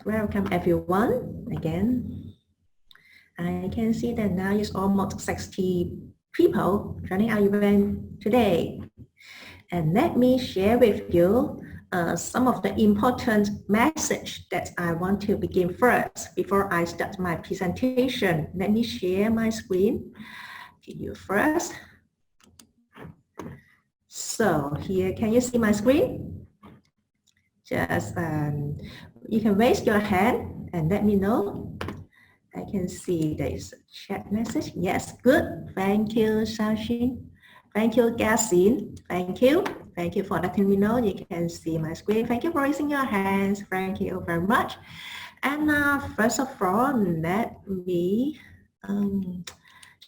Welcome everyone again. I can see that now it's almost 60 people joining our event today. And let me share with you some of the important message that I want to begin first before I start my presentation. Let me share my screen to you first. So here, can you see my screen? Just you can raise your hand and let me know. I can see there is a chat message. Yes, good. Thank you, Sashin. Thank you, Gasin. Thank you. Thank you for letting me know. You can see my screen. Thank you for raising your hands. Thank you very much. And first of all, let me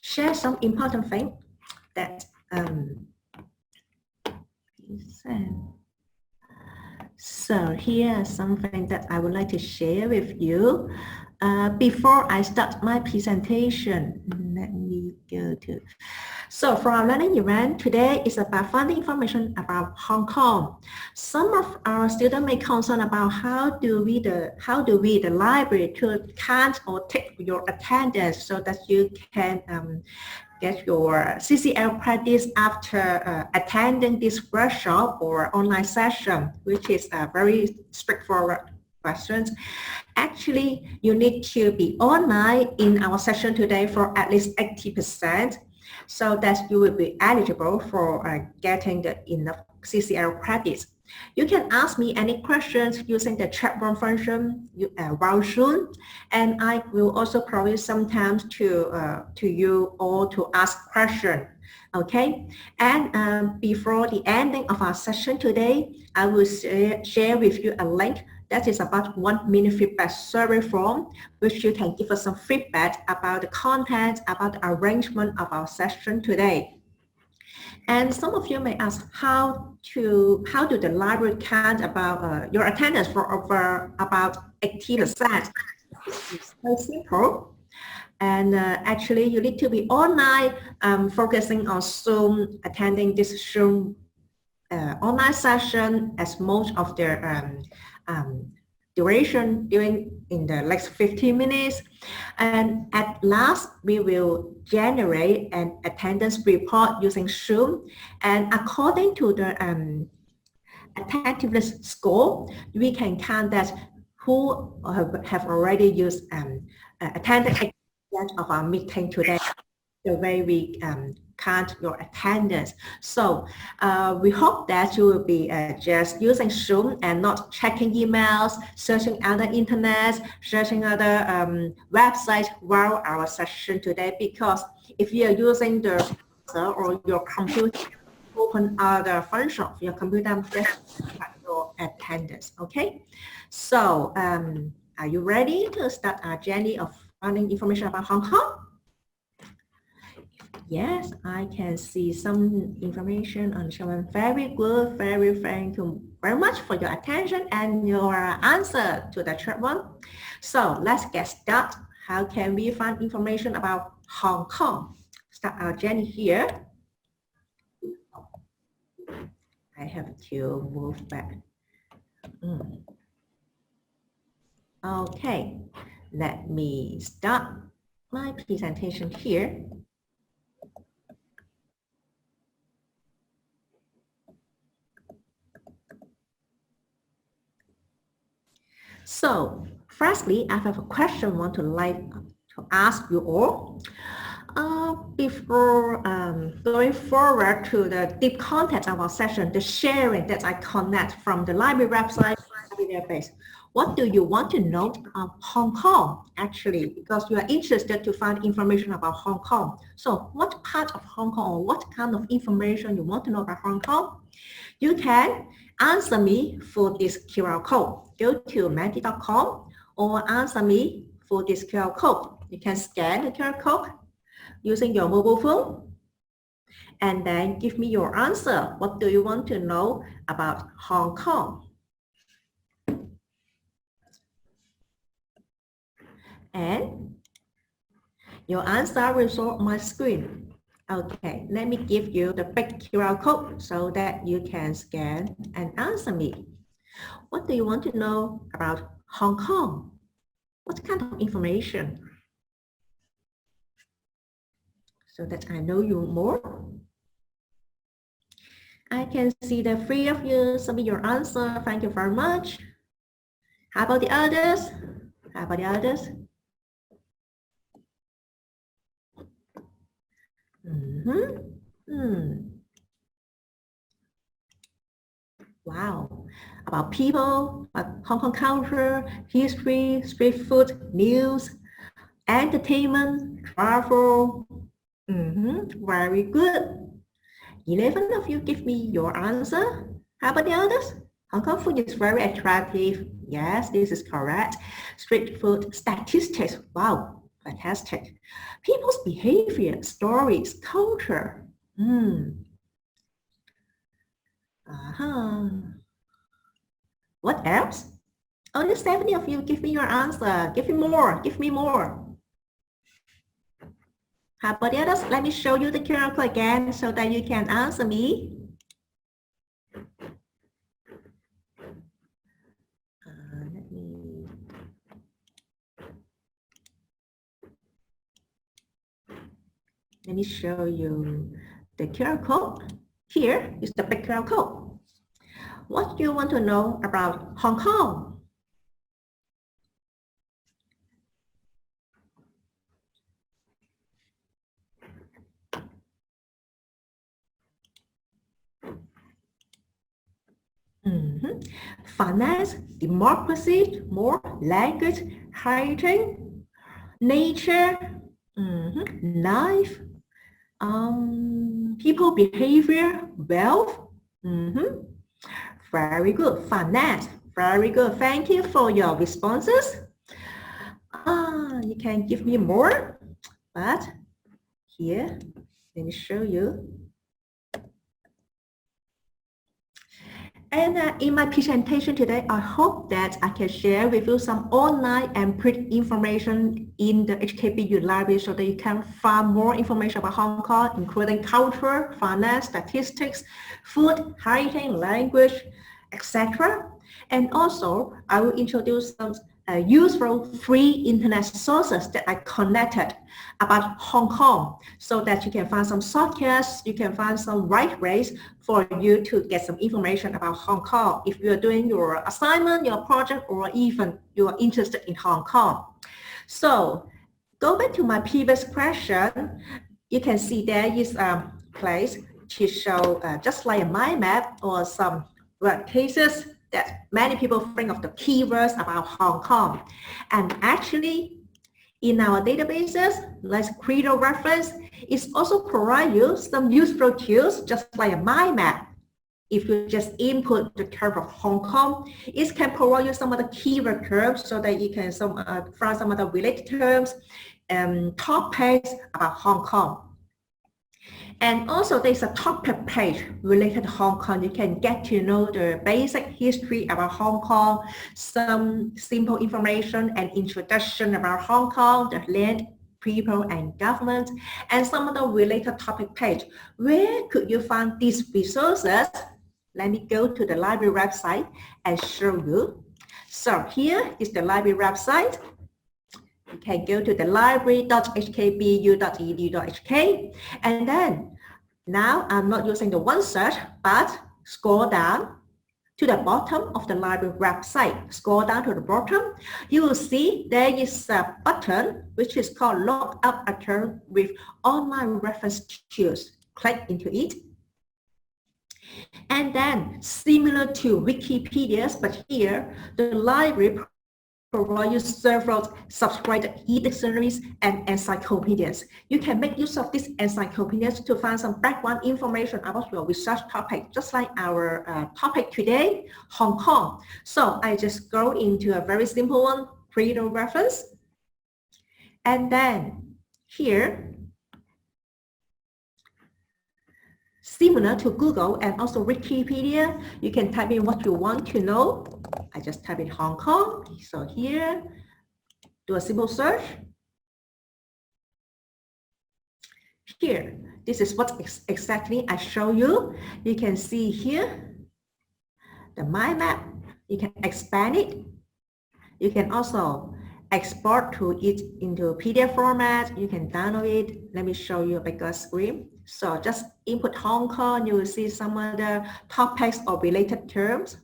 share some important thing that so here is something that I would like to share with you. Before I start my presentation, let me go to. So for our learning event today is about finding information about Hong Kong. Some of our students may concern about how do we the library to count or take your attendance so that you can get your CCL practice after attending this workshop or online session, which is a very straightforward questions. Actually, you need to be online in our session today for at least 80%, so that you will be eligible for getting the enough CCL credits. You can ask me any questions using the chat room function while soon, and I will also provide some time to you all to ask questions. Okay, and before the ending of our session today, I will share with you a link that is about 1-minute feedback survey form, which you can give us some feedback about the content, about the arrangement of our session today. And some of you may ask how do the library count about your attendance for over about 80%. It's very simple. And actually, you need to be online, focusing on Zoom, attending this Zoom online session as most of their duration during in the next 15 minutes. And at last, we will generate an attendance report using Zoom. And according to the attentiveness score, we can count that who have already used attended of our meeting today, the way we count your attendance. So we hope that you will be just using Zoom and not checking emails, searching other internet, searching other websites while our session today, because if you are using the browser or your computer, open other function of your computer, just track your attendance. Okay, so are you ready to start our journey of finding information about Hong Kong? Yes, I can see some information on Sharon. Very good, thank you very much for your attention and your answer to the chat one. So let's get started. How can we find information about Hong Kong? Start our journey here. I have to move back. Okay, let me start my presentation here. So, firstly, I have a question I want to ask you all. Before going forward to the deep content of our session, the sharing that I connect from the library website, database, what do you want to know about Hong Kong, actually, because you are interested to find information about Hong Kong. So what part of Hong Kong or what kind of information you want to know about Hong Kong? You can answer me for this QR code. Go to menti.com or answer me for this QR code. You can scan the QR code using your mobile phone and then give me your answer. What do you want to know about Hong Kong? And your answer will show on my screen. Okay, let me give you the big QR code so that you can scan and answer me. What do you want to know about Hong Kong? What kind of information? So that I know you more. I can see the three of you submit your answer. Thank you very much. How about the others? How about the others? Wow. About people, Hong Kong culture, history, street food, news, entertainment, travel. Very good. 11 of you give me your answer. How about the others? Hong Kong food is very attractive. Yes, this is correct. Street food statistics. Wow, fantastic. People's behavior, stories, culture. What else? Only 70 of you give me your answer. Give me more. Give me more. How about the others? Let me show you the QR code again so that you can answer me. Let me show you the QR code. Here is the big QR code. What do you want to know about Hong Kong? Finance, democracy, more language, heritage, nature, life, people behavior, wealth. Very good. Finance. Very good. Thank you for your responses. You can give me more, but here, let me show you. And in my presentation today, I hope that I can share with you some online and print information in the HKBU Library so that you can find more information about Hong Kong, including culture, finance, statistics, food, heritage, language, etc. And also, I will introduce some useful free internet sources that I connected about Hong Kong so that you can find some shortcuts, you can find some right ways for you to get some information about Hong Kong if you're doing your assignment, your project, or even you're interested in Hong Kong. So go back to my previous question. You can see there is a place to show just like a mind map or some word cases that many people think of the keywords about Hong Kong. And actually, in our databases, like Credo reference, it also provides you some useful tools, just like a mind map. If you just input the term of Hong Kong, it can provide you some of the keyword terms so that you can find some of the related terms and topics about Hong Kong. And also there's a topic page related to Hong Kong. You can get to know the basic history about Hong Kong, some simple information and introduction about Hong Kong, the land, people and government, and some of the related topic page. Where could you find these resources? Let me go to the library website and show you. So here is the library website. You can go to the library.hkbu.edu.hk, and then now I'm not using the one search, but scroll down to the bottom of the library website. Scroll down to the bottom, you will see there is a button which is called Look Up Account with Online Reference Tools. Click into it. And then similar to Wikipedia's, but here the library provide you several subscribed e-dictionaries and encyclopedias. You can make use of these encyclopedias to find some background information about your research topic, just like our topic today, Hong Kong. So I just go into a very simple one, Credo reference. And then here, similar to Google and also Wikipedia, you can type in what you want to know. I just type in Hong Kong. So here, do a simple search. Here, this is what exactly I show you. You can see here, the mind map. You can expand it. You can also export to it into PDF format. You can download it. Let me show you a bigger screen. So just input Hong Kong, you will see some of the topics or related terms.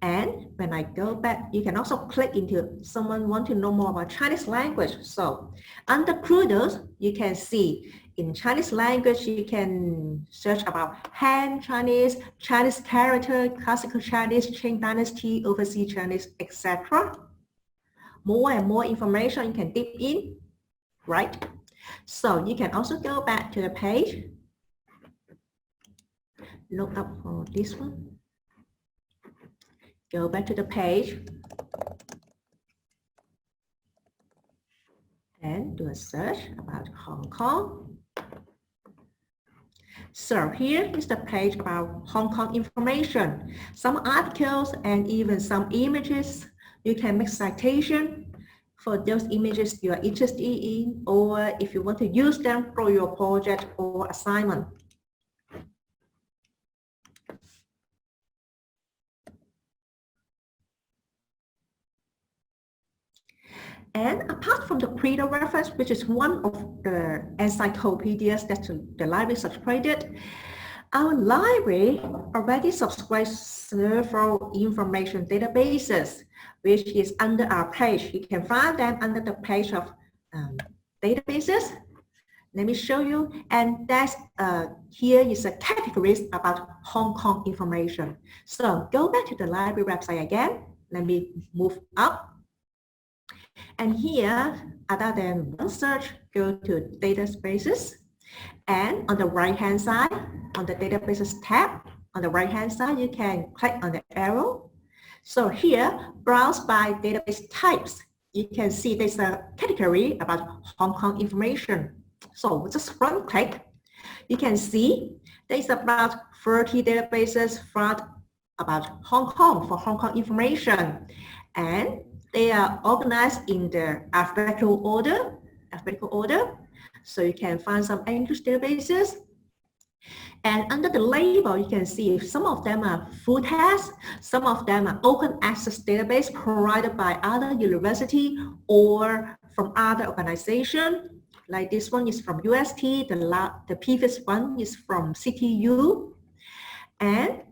And when I go back, you can also click into someone want to know more about Chinese language. So under Crudos, you can see in Chinese language, you can search about Han Chinese, Chinese character, classical Chinese, Qing Dynasty, overseas Chinese, etc. More and more information you can dip in, right? So you can also go back to the page, look up for this one. Go back to the page and do a search about Hong Kong. So here is the page about Hong Kong information, some articles and even some images. You can make citation for those images you are interested in, or if you want to use them for your project or assignment. And apart from the Credo reference, which is one of the encyclopedias that the library subscribed, our library already subscribes several information databases, which is under our page. You can find them under the page of databases. Let me show you. And that's here is a categories about Hong Kong information. So go back to the library website again. Let me move up. And here, other than one search, go to databases. And on the right-hand side, on the databases tab, on the right-hand side, you can click on the arrow. So here, browse by database types. You can see there's a category about Hong Kong information. So just one click, you can see there's about 30 databases about Hong Kong for Hong Kong information. And they are organized in the alphabetical order. So you can find some English databases. And under the label, you can see if some of them are full text, some of them are open access database provided by other university or from other organization. Like this one is from UST, the previous one is from CTU. And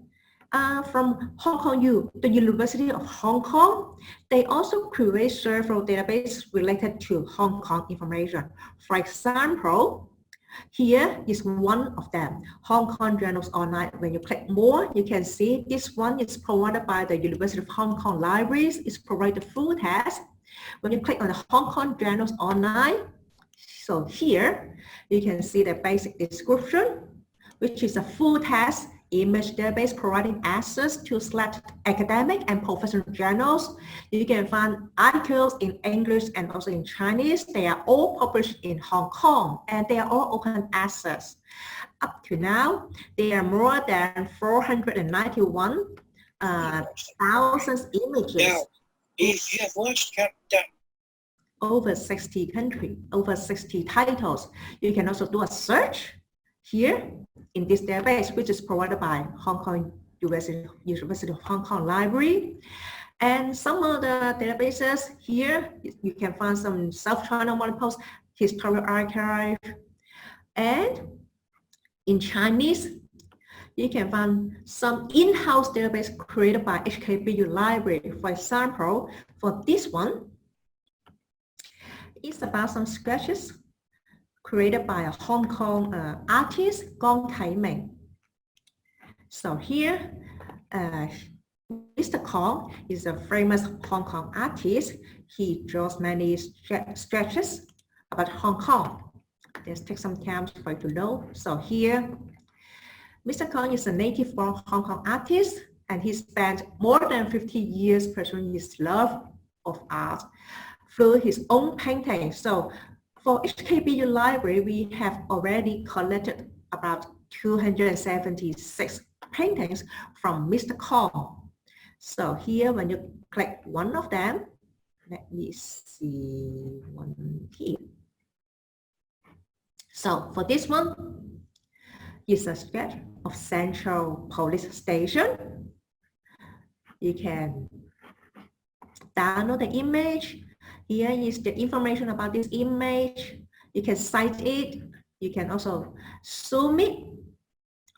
from Hong Kong U, the University of Hong Kong, they also create several databases related to Hong Kong information. For example, here is one of them, Hong Kong Journals Online. When you click more, you can see this one is provided by the University of Hong Kong Libraries. It's provided full text. When you click on the Hong Kong Journals Online, so here you can see the basic description, which is a full text image database providing access to select academic and professional journals. You can find articles in English and also in Chinese. They are all published in Hong Kong and they are all open access. Up to now, there are more than 491,000 images. Now, if you have watched that, over 60 countries, over 60 titles. You can also do a search here in this database, which is provided by Hong Kong University of Hong Kong Library. And some of the databases here, you can find some South China Morning Post, Historical Archive. And in Chinese, you can find some in-house database created by HKBU Library. For example, for this one, it's about some sketches created by a Hong Kong artist, Gong Tai-ming. So here, Mr. Kong is a famous Hong Kong artist. He draws many sketches about Hong Kong. Let's take some time for you to know. So here, Mr. Kong is a native born Hong Kong artist, and he spent more than 50 years pursuing his love of art through his own painting. So for HKBU Library, we have already collected about 276 paintings from Mr. Kong. So here, when you click one of them, let me see one here. So for this one, it's a sketch of Central Police Station. You can download the image. Here is the information about this image. You can cite it. You can also zoom it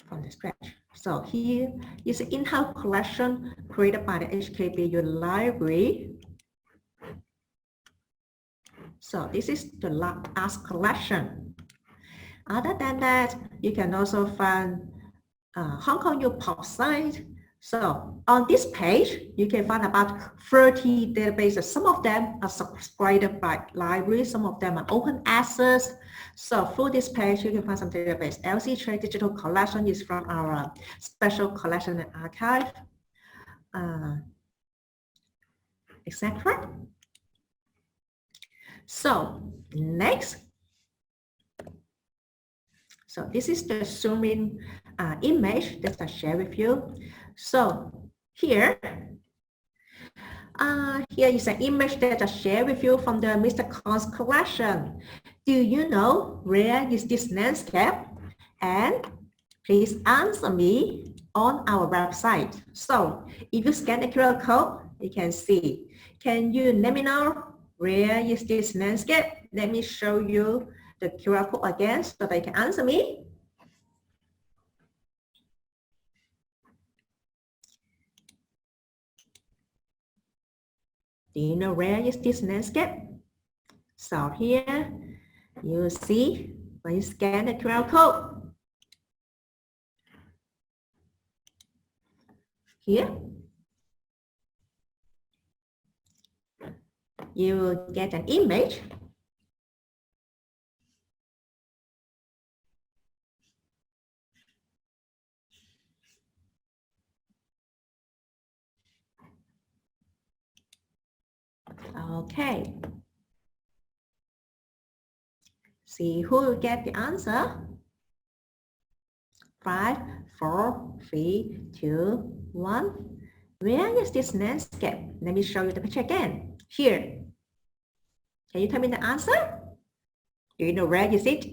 from the scratch. So here is an in-house collection created by the HKBU Library. So this is the arts collection. Other than that, you can also find Hong Kong U pop site. So on this page, you can find about 30 databases. Some of them are subscribed by library, some of them are open access. So through this page, you can find some database. LC Trade Digital Collection is from our special collection and archive, etc. So next, so this is the zoom in image that I share with you. So here is an image that I share with you from the Mr. Khan's collection. Do you know where is this landscape? And please answer me on our website. So if you scan the QR code, you can see. Can you let me know where is this landscape? Let me show you the QR code again so that you can answer me. Do you know where is this landscape? So here you see when you scan the QR code. Here you will get an image. Okay. See who will get the answer. 5, 4, 3, 2, 1. Where is this landscape? Let me show you the picture again. Here. Can you tell me the answer? Do you know where is it?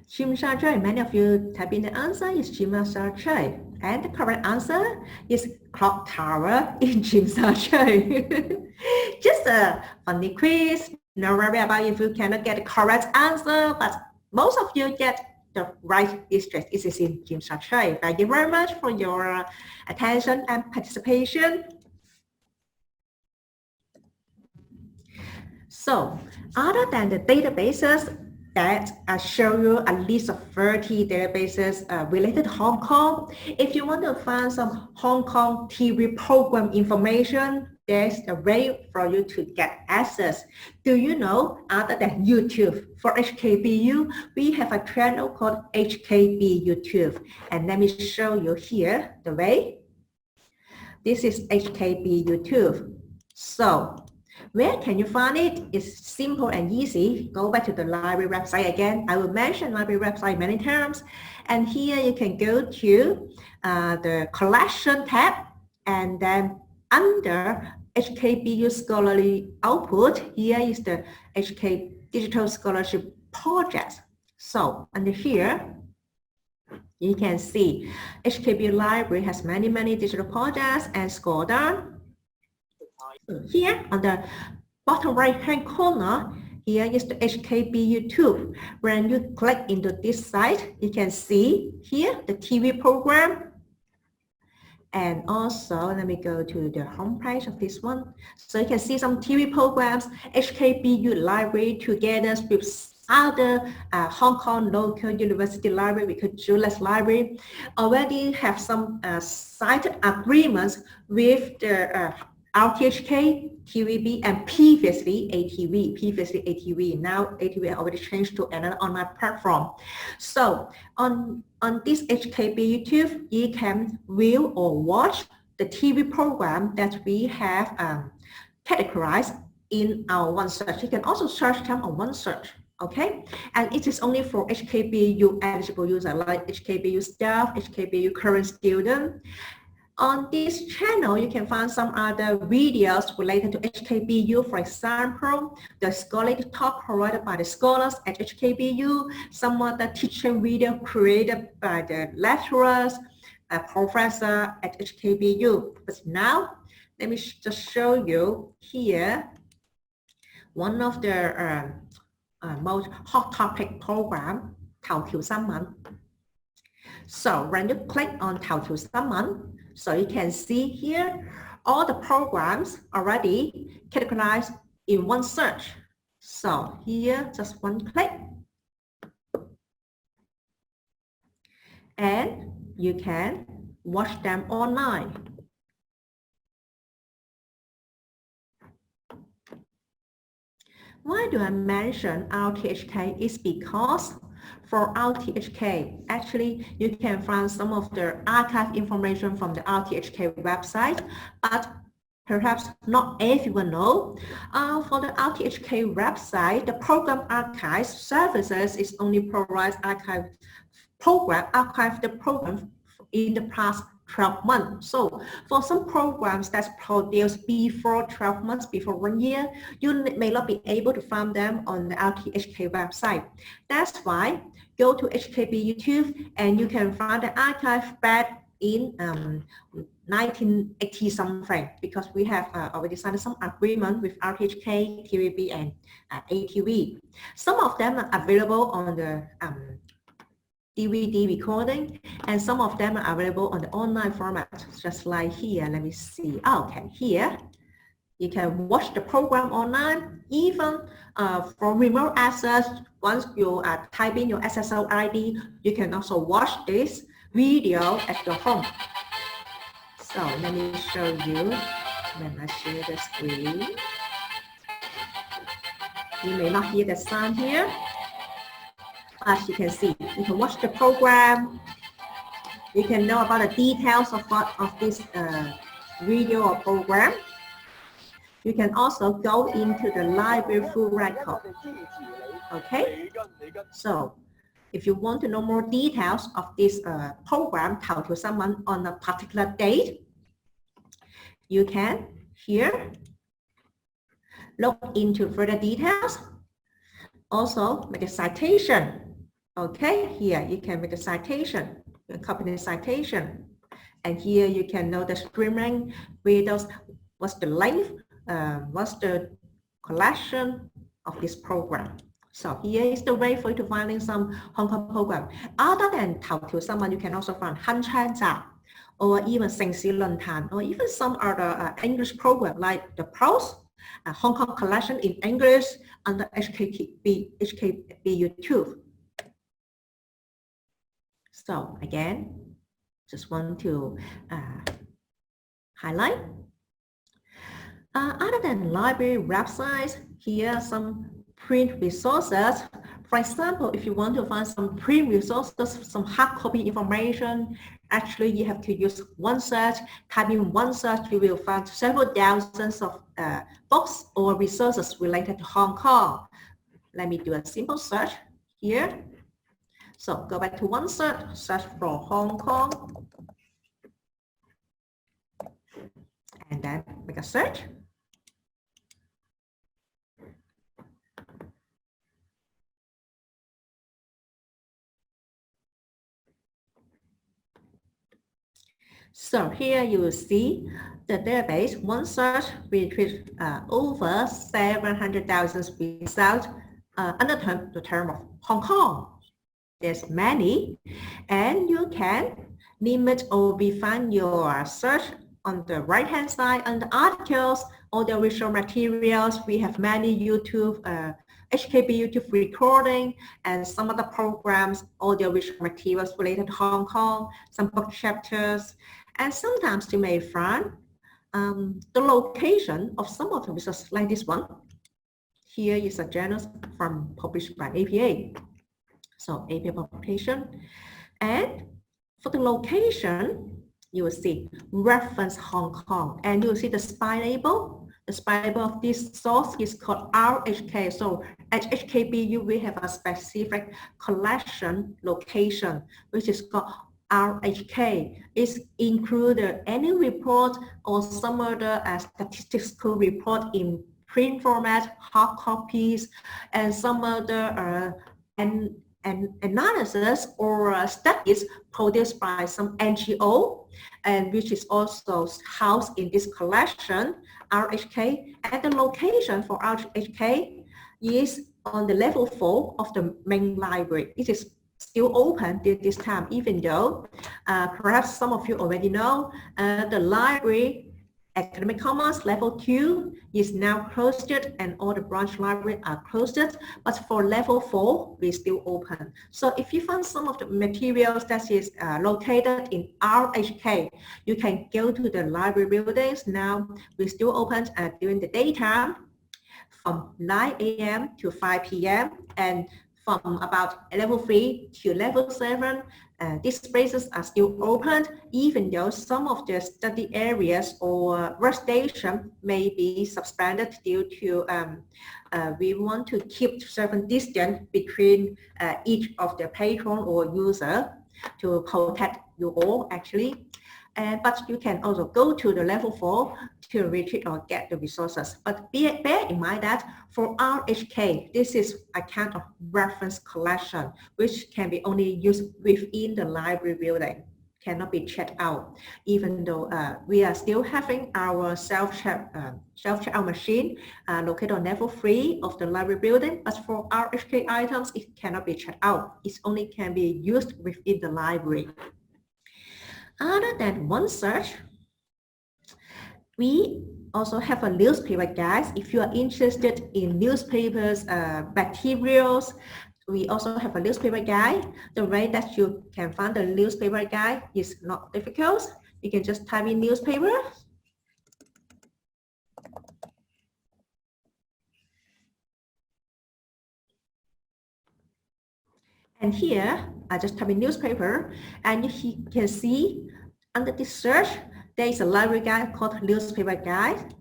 Chim Sha Choi. Many of you type in the answer is Chim Sha Choi. And the correct answer is clock tower in Chim Sha Choi. Just a funny quiz. No worry about if you cannot get the correct answer, but most of you get the right district. It is in Chim Sha Choi. Thank you very much for your attention and participation. So, other than the databases that I show you a list of 30 databases related to Hong Kong, if you want to find some Hong Kong TV program information, there's a way for you to get access. Do you know, other than YouTube, for HKBU, we have a channel called HKBU YouTube. And let me show you here the way. This is HKBU YouTube. So, where can you find it? It's simple and easy. Go back to the library website again. I will mention library website many times. And here you can go to the collection tab, and then under HKBU Scholarly Output, here is the HK Digital Scholarship Project. So under here, you can see HKBU Library has many digital projects, and scroll down. Here on the bottom right hand corner, here is the HKBU YouTube. When you click into this site, you can see here the TV program. And also, let me go to the home page of this one. So you can see some TV programs, HKBU Library together with other Hong Kong local university library, we call Julius Library, already have some site agreements with the RTHK, TVB, and previously ATV. Now ATV already changed to another online platform. So on this HKBU YouTube, you can view or watch the TV program that we have categorized in our OneSearch. You can also search them on OneSearch. Okay, and it is only for HKBU eligible user like HKBU staff, HKBU current student. On this channel, you can find some other videos related to HKBU, for example, the scholarly talk provided by the scholars at HKBU, some other teaching video created by the lecturers, a professor at HKBU. But now, let me just show you here one of the most hot topic program, 頭條新聞. So when you click on 頭條新聞, so you can see here all the programs already categorized in one search. So here, just one click, and you can watch them online. Why do I mention RTHK? Is because for RTHK, actually, you can find some of the archive information from the RTHK website, but perhaps not everyone know. For the RTHK website, the program archive services is only provides archive the program in the past 12 months. So for some programs that's produced before 12 months, before 1 year, you may not be able to find them on the RTHK website. That's why go to HKBU YouTube and you can find the archive back in 1980 something, because we have already signed some agreement with RTHK, TVB, and ATV. Some of them are available on the DVD recording, and some of them are available on the online format, just like here. Let me see. Okay, here you can watch the program online, even for remote access. Once you type in your SSL ID, you can also watch this video at your home. So let me show you when I share the screen. You may not hear the sound here. As you can see, you can watch the program. You can know about the details of this video or program. You can also go into the library full record. Okay, so if you want to know more details of this program, 頭條新聞 on a particular date, you can here look into further details. Also make a citation. Okay, here you can make a citation, you can copy the citation, and here you can know the streaming videos, what's the length, what's the collection of this program. So here is the way for you to find some Hong Kong program. Other than 頭條新聞, you can also find 鏗鏘集, or even 城市論壇, or even some other English program like the Pulse, Hong Kong collection in English under HKBU YouTube. So again, just want to highlight. Other than library websites, here are some print resources. For example, if you want to find some print resources, some hard copy information, actually you have to use one search. Type in one search, you will find several thousands of books or resources related to Hong Kong. Let me do a simple search here. So go back to one search, search for Hong Kong, and then make a search. So here you will see the database, one search with over 700,000 results under the term of Hong Kong. There's many, and you can limit or refine your search on the right-hand side under articles, audio visual materials. We have many YouTube, HKBU YouTube recording, and some other programs, audio visual materials related to Hong Kong, some book chapters, and sometimes you may find the location of some of the resources like this one. Here is a journal from published by APA. So APA publication, and for the location, you will see reference Hong Kong, and you will see the spy label. The Bible of this source is called RHK. So at HKBU, we have a specific collection location, which is called RHK. It's included any report or some other statistical report in print format, hard copies, and some other analysis or studies produced by some NGO, and which is also housed in this collection, RHK. And the location for RHK is on the level 4 of the main library. It is still open at this time, even though perhaps some of you already know the library Academic Commons level 2 is now closed and all the branch libraries are closed, but for level 4 we still open. So if you find some of the materials that is located in RHK, you can go to the library buildings. Now we still open during the daytime from 9 a.m. to 5 p.m. and from about level 3 to level 7, these spaces are still open, even though some of the study areas or workstation may be suspended due to we want to keep certain distance between each of the patron or user to protect you all actually. But you can also go to the level 4 to retrieve or get the resources. But bear in mind that for RHK, this is a kind of reference collection, which can be only used within the library building, cannot be checked out, even though we are still having our self-checkout machine located on level 3 of the library building. But for RHK items, it cannot be checked out. It only can be used within the library. Other than one search, we also have a newspaper guide. If you are interested in newspapers, materials, we also have a newspaper guide. The way that you can find the newspaper guide is not difficult. You can just type in newspaper. And here, I just type in newspaper, and you can see under this search, there is a library guide called newspaper guide,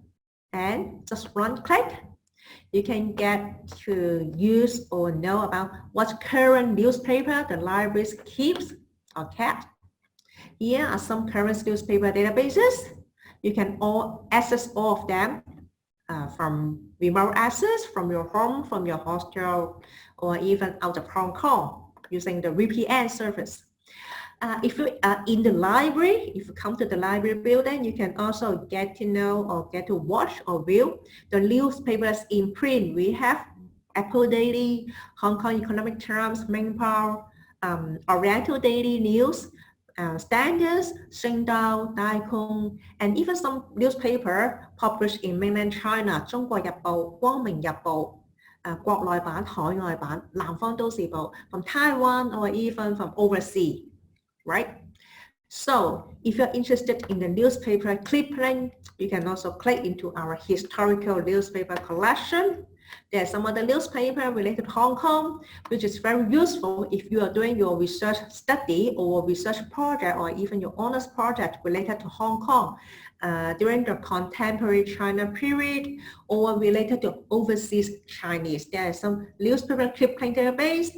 and just one click, you can get to use or know about what current newspaper the library keeps or kept. Here are some current newspaper databases. You can access all of them from remote access, from your home, from your hostel, or even out of Hong Kong using the VPN service. If you are in the library, if you come to the library building, you can also get to know or get to watch or view the newspapers in print. We have Apple Daily, Hong Kong Economic Times, Manpower, Oriental Daily News, Standards, Singdao, Daikong, and even some newspaper published in mainland China, 中國日報、光明日報, 國內版、海外版、南方都市報, from Taiwan or even from overseas, right? So if you're interested in the newspaper clipping, you can also click into our historical newspaper collection. There's some other newspaper related to Hong Kong, which is very useful if you are doing your research study or research project or even your honors project related to Hong Kong during the contemporary China period or related to overseas Chinese. There is some newspaper clipping database.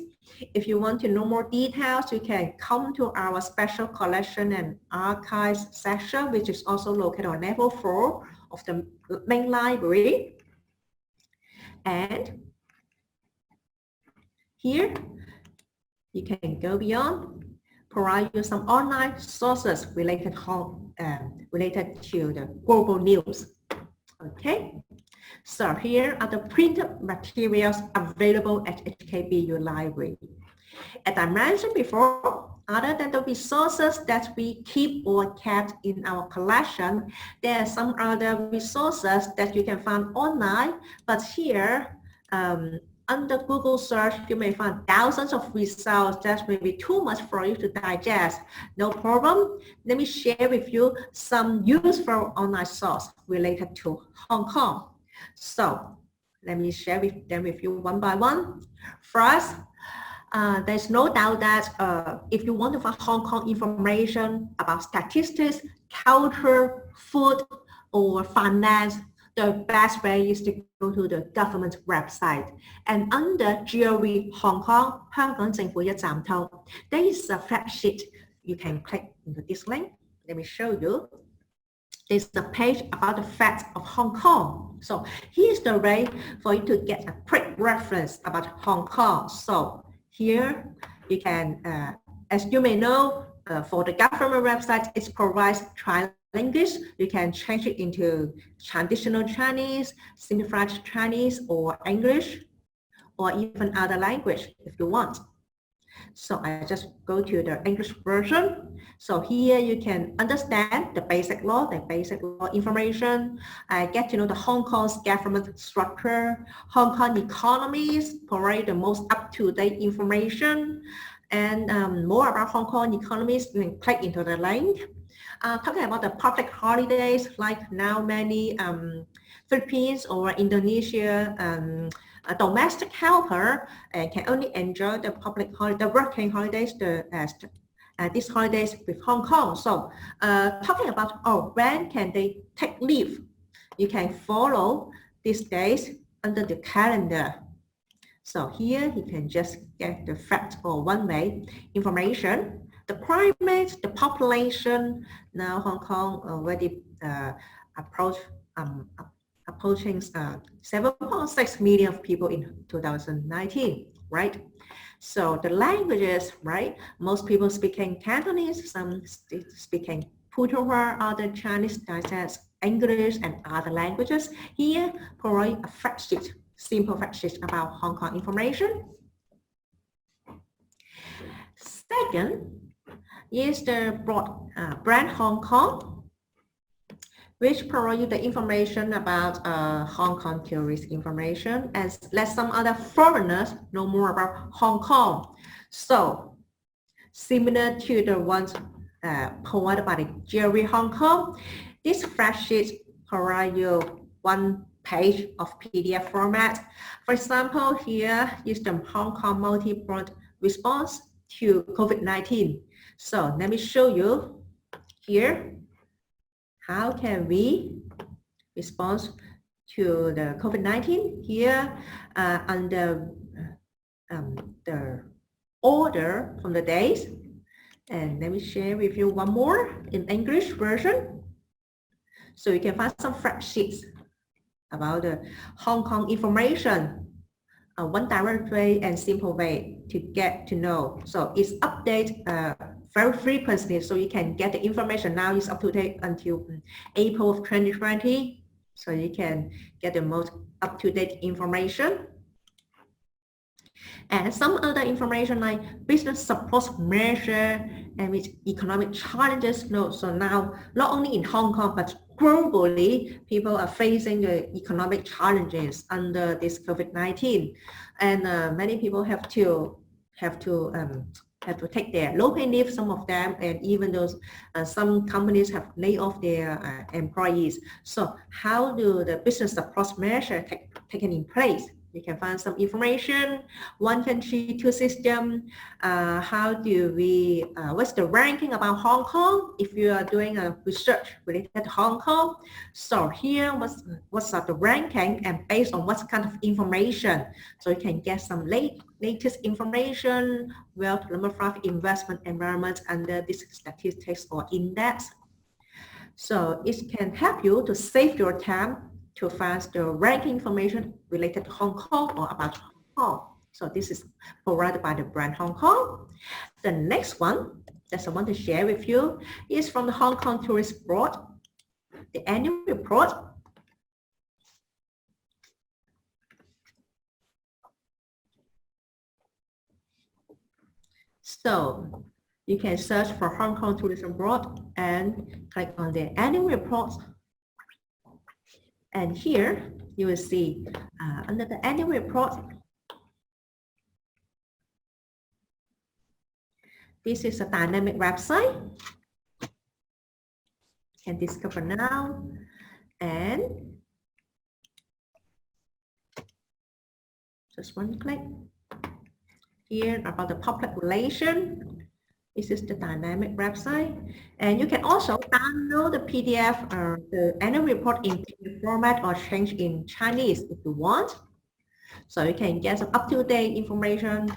If you want to know more details, you can come to our special collection and archives section, which is also located on level 4 of the main library. And here, you can go beyond, provide you some online sources related to the global news. Okay, so here are the printed materials available at HKBU Library. As I mentioned before, other than the resources that we keep or kept in our collection, there are some other resources that you can find online, but here, under Google search, you may find thousands of results that may be too much for you to digest. No problem. Let me share with you some useful online source related to Hong Kong. So let me share them with you one by one. First, there's no doubt that if you want to find Hong Kong information about statistics, culture, food, or finance, the best way is to go to the government website. And under GOV Hong Kong, 香港政府一站通, there is a fact sheet. You can click into this link. Let me show you. There's a page about the facts of Hong Kong. So here's the way for you to get a quick reference about Hong Kong. So here you can, as you may know, for the government website, it provides trilinguage. You can change it into traditional Chinese, simplified Chinese, or English, or even other language if you want. So I just go to the English version. So here you can understand the basic law information. I get to know the Hong Kong's government structure. Hong Kong economies provide the most up-to-date information. And more about Hong Kong economies, you can click into the link. Talking about the public holidays, like now many Philippines or Indonesia a domestic helper can only enjoy the public holiday, the working holidays, these holidays with Hong Kong. So talking about when can they take leave, you can follow these days under the calendar. So here you can just get the fact or one-way information. The primate, the population, now Hong Kong already approaching 7.6 million people in 2019, right? So the languages, right? Most people speaking Cantonese, some speaking Putonghua, other Chinese dialects, English, and other languages. Here, provide a fact sheet, simple fact sheet about Hong Kong information. Second is the brand Hong Kong, which provide you the information about Hong Kong tourist information and let some other foreigners know more about Hong Kong. So similar to the ones provided by the GOV Hong Kong, this fact sheet provide you one page of PDF format. For example, here is the Hong Kong multi-pronged response to COVID-19. So let me show you here. How can we respond to the COVID-19? Here under the order from the days. And let me share with you one more in English version. So you can find some fact sheets about the Hong Kong information. One direct way and simple way to get to know. So it's updated very frequently, so you can get the information. Now it's up to date until April of 2020. So you can get the most up-to-date information. And some other information like business support measure and with economic challenges. So now, not only in Hong Kong, but globally, people are facing the economic challenges under this COVID-19. And many people have to take their low-pay leave, some of them, and even those some companies have laid off their employees. So how do the business support measure taken in place? You can find some information, one country, two system. How do we, what's the ranking about Hong Kong? If you are doing a research related to Hong Kong. So here, what's the ranking and based on what kind of information? So you can get some latest information, wealth, demographic, investment, environment under this statistics or index. So it can help you to save your time to find the ranking information related to Hong Kong or about Hong Kong. So this is provided by the brand Hong Kong. The next one that I want to share with you is from the Hong Kong Tourist Board, the annual report. So you can search for Hong Kong Tourism Board and click on the annual report. And here you will see under the annual report, this is a dynamic website. You can discover now and just one click. Here about the public relation. This is the dynamic website. And you can also download the PDF, the annual report in PDF format or change in Chinese if you want. So you can get some up-to-date information,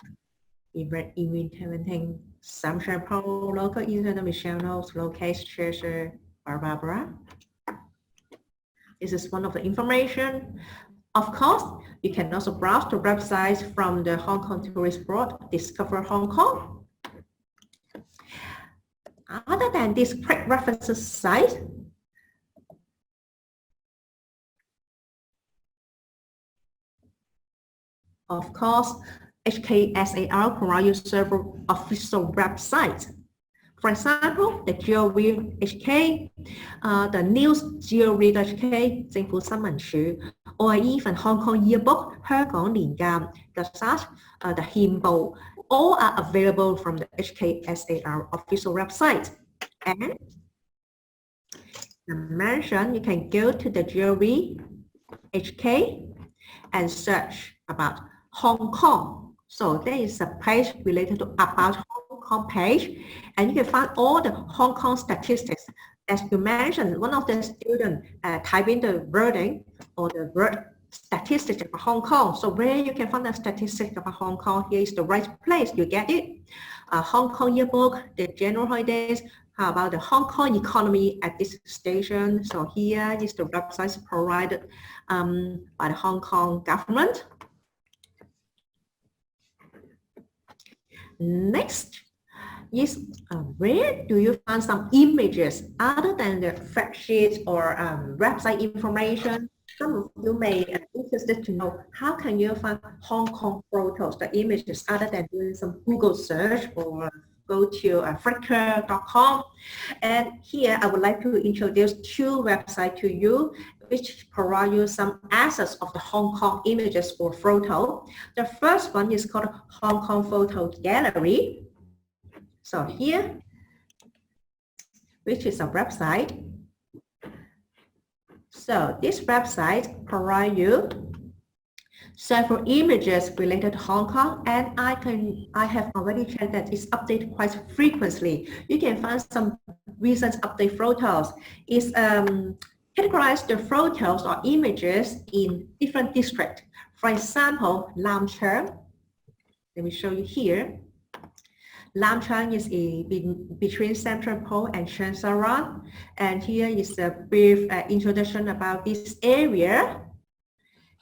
implementing some sample, local internal channels, location, treasure, blah, blah, blah. This is one of the information. Of course, you can also browse the websites from the Hong Kong Tourist Board, Discover Hong Kong. Other than this quick references site, of course, HKSAR provides you several official websites. For example, the GeoRead.HK, the News GeoRead.HK, 政府新聞處, or even Hong Kong Yearbook, 香港年鑑, Gazette, the 憲報, all are available from the HKSAR official website. And I mentioned you can go to the GeoRead.HK and search about Hong Kong. So there is a page related to about Hong Kong page, and you can find all the Hong Kong statistics. As you mentioned, one of the students type in the wording or the word statistics of Hong Kong. So where you can find the statistics of Hong Kong, here is the right place, you get it. Hong Kong Yearbook, the general holidays, how about the Hong Kong economy at this station. So here is the website provided by the Hong Kong government. Next is where do you find some images other than the fact sheets or website information? Some of you may be interested to know how can you find Hong Kong photos, the images, other than doing some Google search or go to flickr.com. And here I would like to introduce two websites to you which provide you some access of the Hong Kong images or photo. The first one is called Hong Kong Photo Gallery. So here, which is a website. So this website provides you several images related to Hong Kong, and I have already checked that it's updated quite frequently. You can find some recent update photos. It's categorize the photos or images in different districts. For example, Lam Cheung. Let me show you here. Lam Cheung is between Central Pole and Sheung Saran. And here is a brief introduction about this area.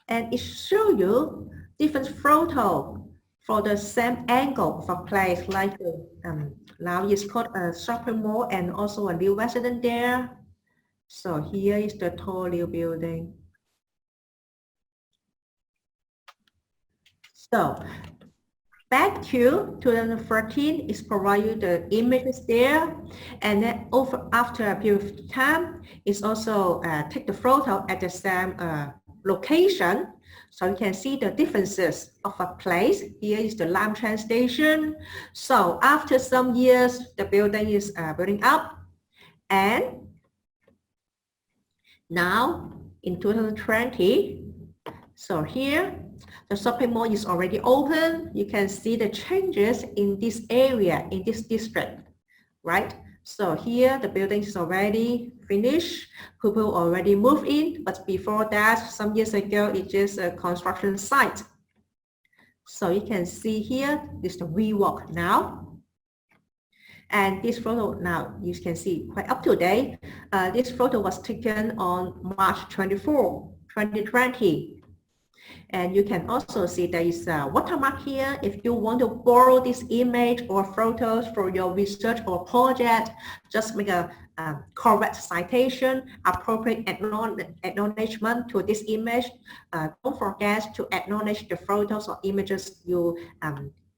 And it shows you different photos for the same angle of a place, like now it's called a shopping mall and also a new resident there. So here is the tall new building. So back to 2013 is provide you the images there, and then after a period of time, it's also take the photo at the same location. So you can see the differences of a place. Here is the Lam Cheung station. So after some years, the building is building up, and now in 2020, so here the shopping mall is already open. You can see the changes in this area, in this district, right? So here the building is already finished. People already moved in, but before that, some years ago, it's just a construction site. So you can see here is the WeWalk now. And this photo now, you can see quite up to date. This photo was taken on March 24, 2020. And you can also see there is a watermark here. If you want to borrow this image or photos for your research or project, just make a correct citation, appropriate acknowledgement to this image. Don't forget to acknowledge the photos or images you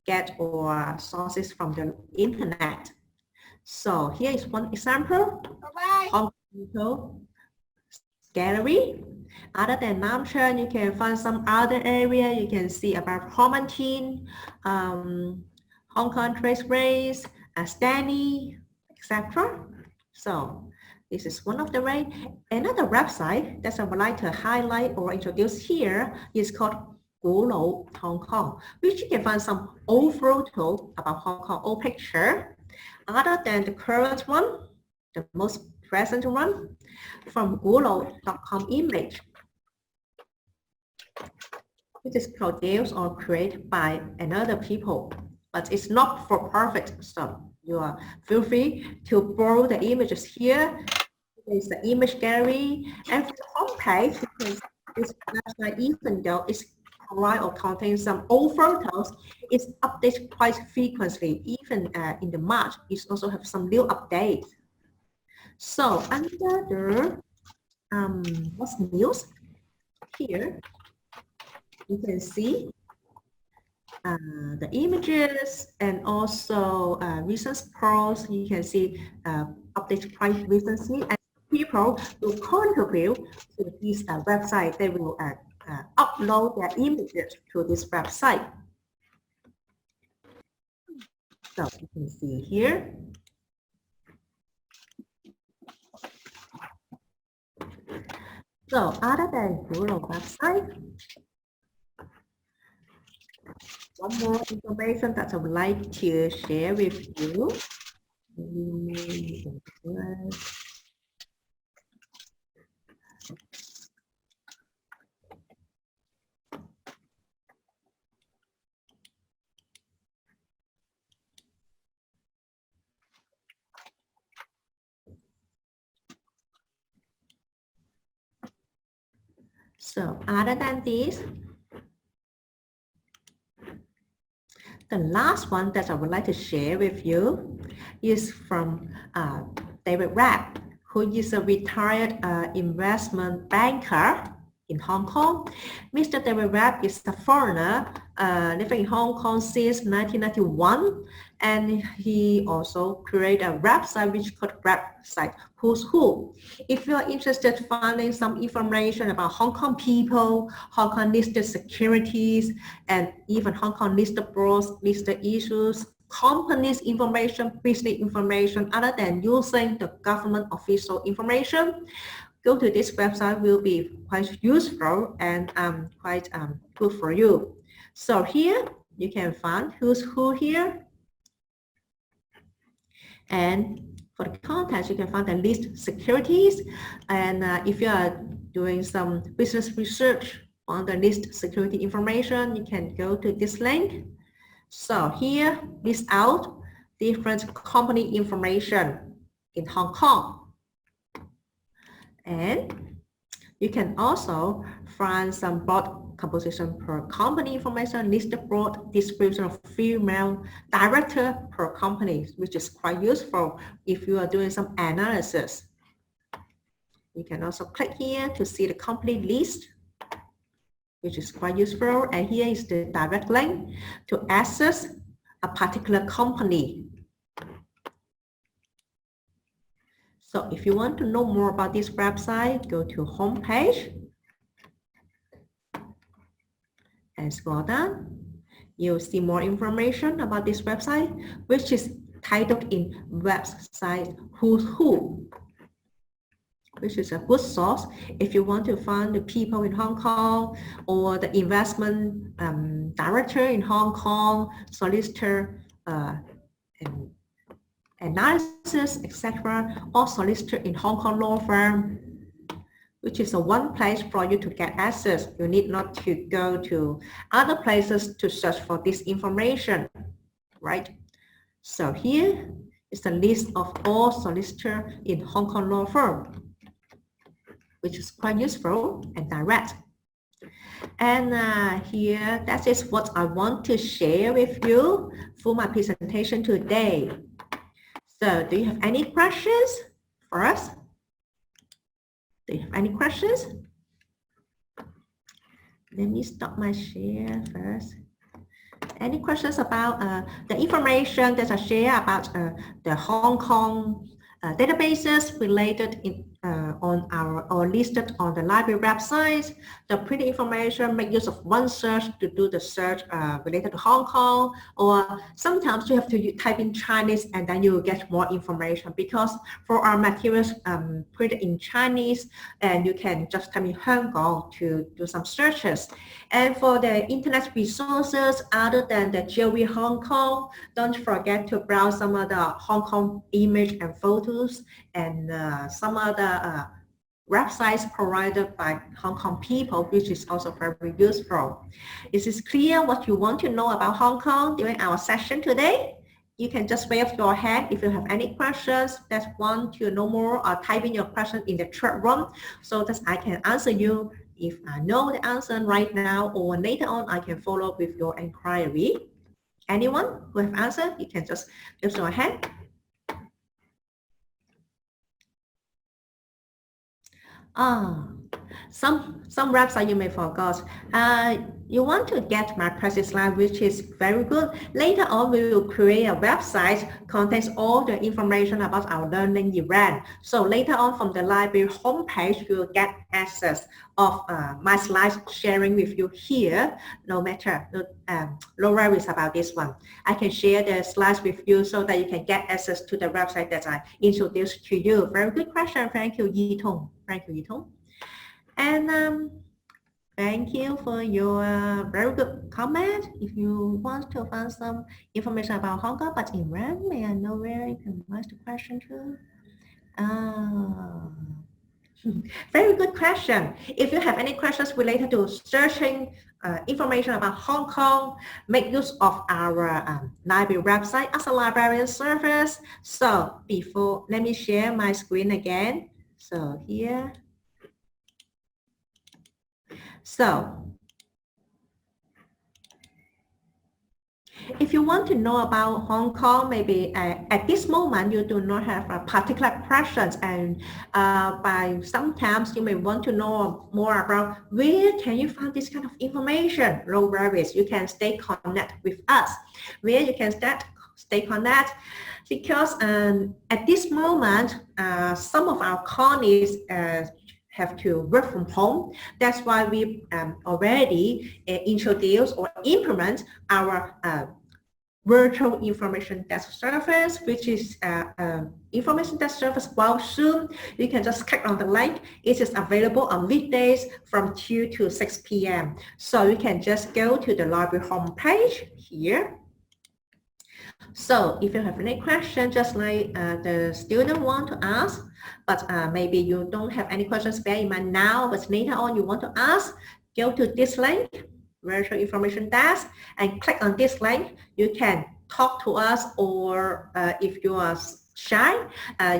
get or sources from the internet. So here is one example of photo gallery. Other than Nam Cheung, you can find some other area. You can see about Homantin, Hong Kong Trace Race, Stanley, etc. So this is one of the way. Another website that I would like to highlight or introduce here is called Gulou Hong Kong, which you can find some old photo about Hong Kong, old picture. other than the current one, the most present one, from Google.com image, which is produced or created by another people, but it's not for profit. So you are feel free to borrow the images here. There's the image gallery, and for the home page, because this website, even though it's provide or contains some old photos, it's updated quite frequently. Even in the March, it also have some new updates. So under the what's news here, you can see the images and also recent posts. You can see updated quite recently, and people will contribute to this website. They will upload their images to this website. So you can see here. So other than Google website, one more information that I would like to share with you. So other than this, the last one that I would like to share with you is from David Rapp, who is a retired investment banker in Hong Kong. Mr. David Rapp is a foreigner living in Hong Kong since 1991, and he also created a website which called website Who's Who. If you are interested in finding some information about Hong Kong people, Hong Kong listed securities, and even Hong Kong listed boards, listed issues, companies information, business information, other than using the government official information, go to this website will be quite useful and quite good for you. So here you can find Who's Who here. And for the context, you can find the list securities. And if you are doing some business research on the list security information, you can go to this link. So here, list out different company information in Hong Kong. And you can also find some broad composition per company information, listed broad description of female director per company, which is quite useful if you are doing some analysis. You can also click here to see the company list, which is quite useful. And here is the direct link to access a particular company. So if you want to know more about this website, go to home page and scroll down. You'll see more information about this website, which is titled in website Who's Who, which is a good source if you want to find the people in Hong Kong or the investment director in Hong Kong, solicitor, and analysis, etc., or solicitor in Hong Kong law firm, which is a one place for you to get access. You need not to go to other places to search for this information, right? So here is the list of all solicitors in Hong Kong law firm, which is quite useful and direct. And here, that is what I want to share with you for my presentation today. So do you have any questions for us? Do you have any questions? Let me stop my share first. Any questions about the information that I share about the Hong Kong databases related on our or listed on the library website. The printed information, make use of one search to do the search related to Hong Kong, or sometimes you have to type in Chinese and then you will get more information, because for our materials printed in Chinese, and you can just type in Hong Kong to do some searches. And for the internet resources other than the GOV Hong Kong, don't forget to browse some of the Hong Kong image and photos and some other websites provided by Hong Kong people, which is also very useful. Is this clear what you want to know about Hong Kong during our session today? You can just wave your hand if you have any questions that want to know more, or type in your question in the chat room so that I can answer you if I know the answer right now, or later on I can follow up with your inquiry. Anyone who have answered, you can just raise your hand. Some website you may forgot. You want to get my practice line, which is very good. Later on, we will create a website contains all the information about our learning event. So later on, from the library homepage, you will get access of my slides sharing with you here. No matter, no worries about this one. I can share the slides with you so that you can get access to the website that I introduced to you. Very good question. Thank you, Yi Tong. Thank you, Yi Tong. And thank you for your very good comment. If you want to find some information about Hong Kong, but in Ren, may I know where you can ask the question to? Very good question. If you have any questions related to searching information about Hong Kong, make use of our library website as a librarian service. So before, let me share my screen again. So here. So if you want to know about Hong Kong, maybe at this moment you do not have a particular questions, and by sometimes you may want to know more about where can you find this kind of information. No worries, you can stay connected with us. Where you can stay connected, because at this moment some of our colleagues have to work from home. That's why we already introduce or implement our virtual information desk service, which is information desk service while Zoom. You can just click on the link. It is available on weekdays from 2 to 6 p.m. So you can just go to the library homepage here. So if you have any question, just like the student want to ask, but maybe you don't have any questions bear in mind now, but later on you want to ask, go to this link, virtual information desk, and click on this link. You can talk to us, or if you are shy,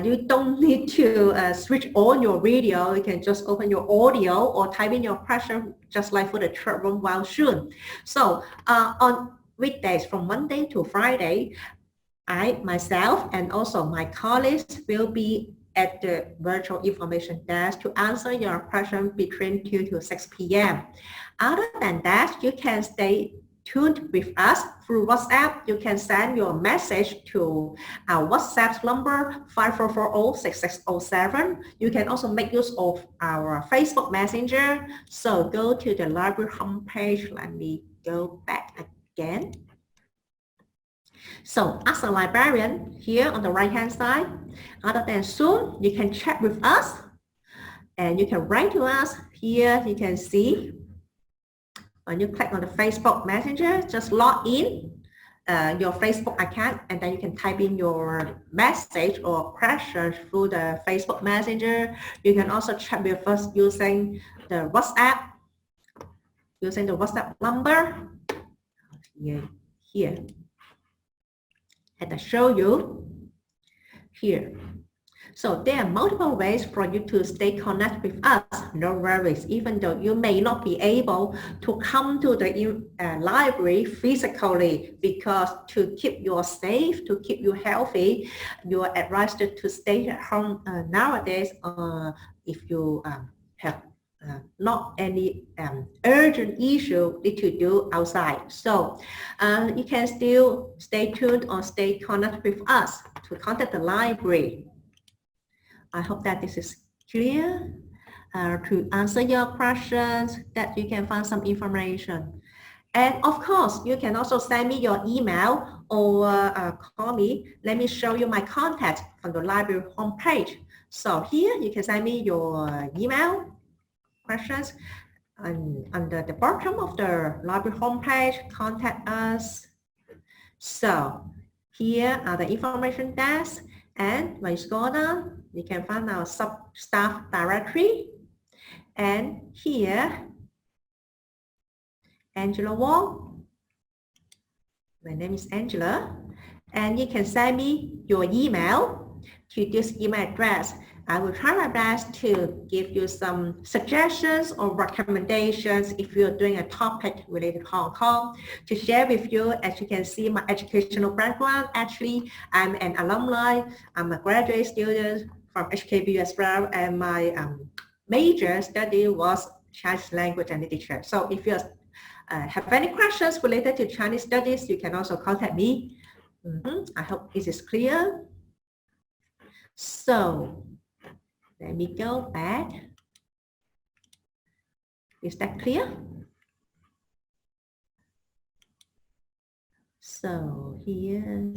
you don't need to switch on your video. You can just open your audio or type in your question, just like for the chat room while Zoom. So on weekdays from Monday to Friday, I, myself, and also my colleagues will be at the virtual information desk to answer your question between 2 to 6 p.m. Other than that, you can stay tuned with us through WhatsApp. You can send your message to our WhatsApp number 5440-6607. You can also make use of our Facebook Messenger. So go to the library homepage. Let me go back again. So as a librarian, here on the right-hand side, other than Zoom, you can chat with us and you can write to us. Here you can see when you click on the Facebook Messenger, just log in your Facebook account, and then you can type in your message or question through the Facebook Messenger. You can also chat with us using the WhatsApp, using the WhatsApp number here. And I show you here. So there are multiple ways for you to stay connected with us. No worries, even though you may not be able to come to the library physically, because to keep you safe, to keep you healthy, you are advised to stay at home nowadays. If you have not any urgent issue need to do outside. So you can still stay tuned or stay connected with us to contact the library. I hope that this is clear? To answer your questions, that you can find some information. And of course, you can also send me your email or call me. Let me show you my contact from the library homepage. So here you can send me your email questions and under the bottom of the library homepage, contact us. So here are the information desk, and when you scroll down, you can find our sub-staff directory. And here, Angela Wong. My name is Angela. And you can send me your email to this email address. I will try my best to give you some suggestions or recommendations if you're doing a topic related to Hong Kong to share with you. As you can see, my educational background, actually, I'm an alumni. I'm a graduate student from HKBU as well, and my major study was Chinese language and literature. So if you have any questions related to Chinese studies, you can also contact me. I hope this is clear. So let me go back. Is that clear? So here.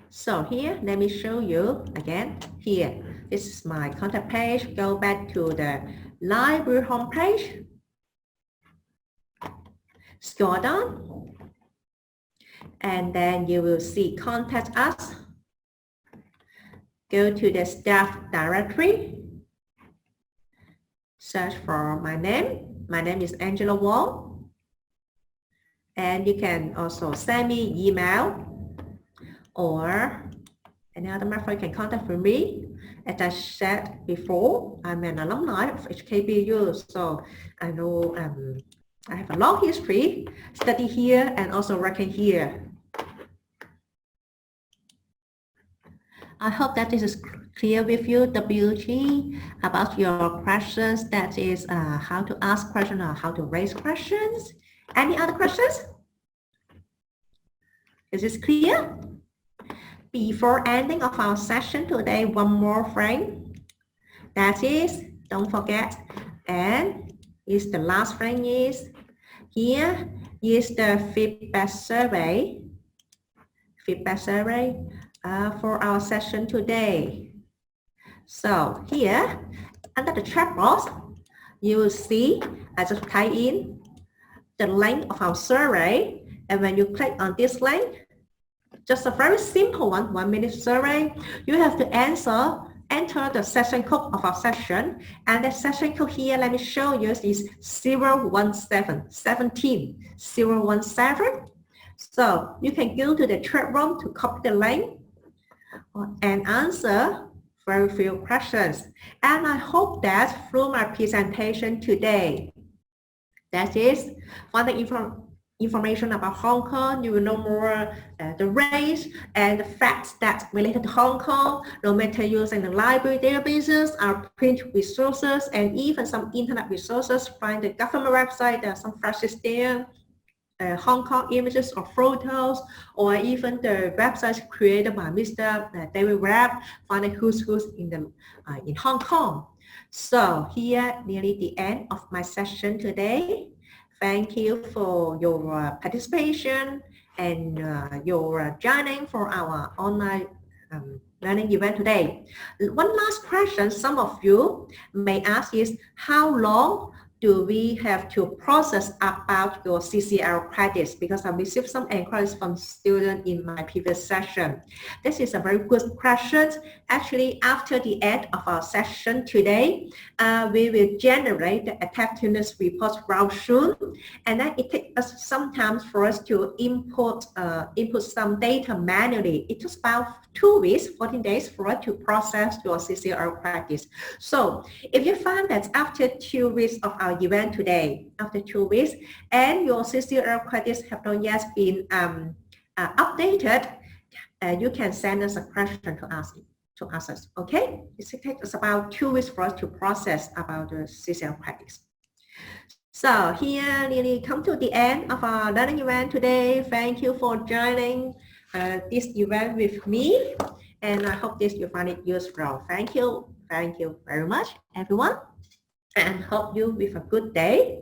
So here, let me show you again. Here, this is my contact page. Go back to the library homepage. Scroll down. And then you will see contact us. Go to the staff directory. Search for my name. My name is Angela Wong. And you can also send me email or any other method you can contact with me. As I said before, I'm an alumni of HKBU, so I know I have a long history, study here and also working here. I hope that this is clear with you, WG, about your questions. That is how to ask questions or how to raise questions. Any other questions? Is this clear? Before ending of our session today, one more thing. That is, don't forget, and is the last thing is, here is the feedback survey. For our session today. So here, under the chat box, you will see, I just type in the link of our survey. And when you click on this link, just a very simple 1-minute survey, you have to enter the session code of our session. And the session code here, let me show you, is 017. So you can go to the chat room to copy the link and answer very few questions. And I hope that through my presentation today, that is, for the information about Hong Kong, you will know more the race and the facts that related to Hong Kong, no matter using the library databases, our print resources, and even some internet resources. Find the government website, there are some flashes there. Hong Kong images or photos, or even the websites created by Mr. David Webb, finding who's in Hong Kong. So here, nearly the end of my session today. Thank you for your participation and your joining for our online learning event today. One last question some of you may ask is, how long do we have to process about your CCL credits? Because I received some inquiries from students in my previous session. This is a very good question. Actually, after the end of our session today, we will generate the effectiveness report round soon. And then it takes us some time for us to input some data manually. It took about 2 weeks, 14 days for us to process your CCL credits. So if you find that after 2 weeks of our event today, after 2 weeks, and your CCL credits have not yet been updated, you can send us a question to ask us, okay? It takes us about 2 weeks for us to process about the CCL credits. So here, nearly come to the end of our learning event today. Thank you for joining this event with me. And I hope this you find it useful. Thank you very much, everyone, and hope you with a good day.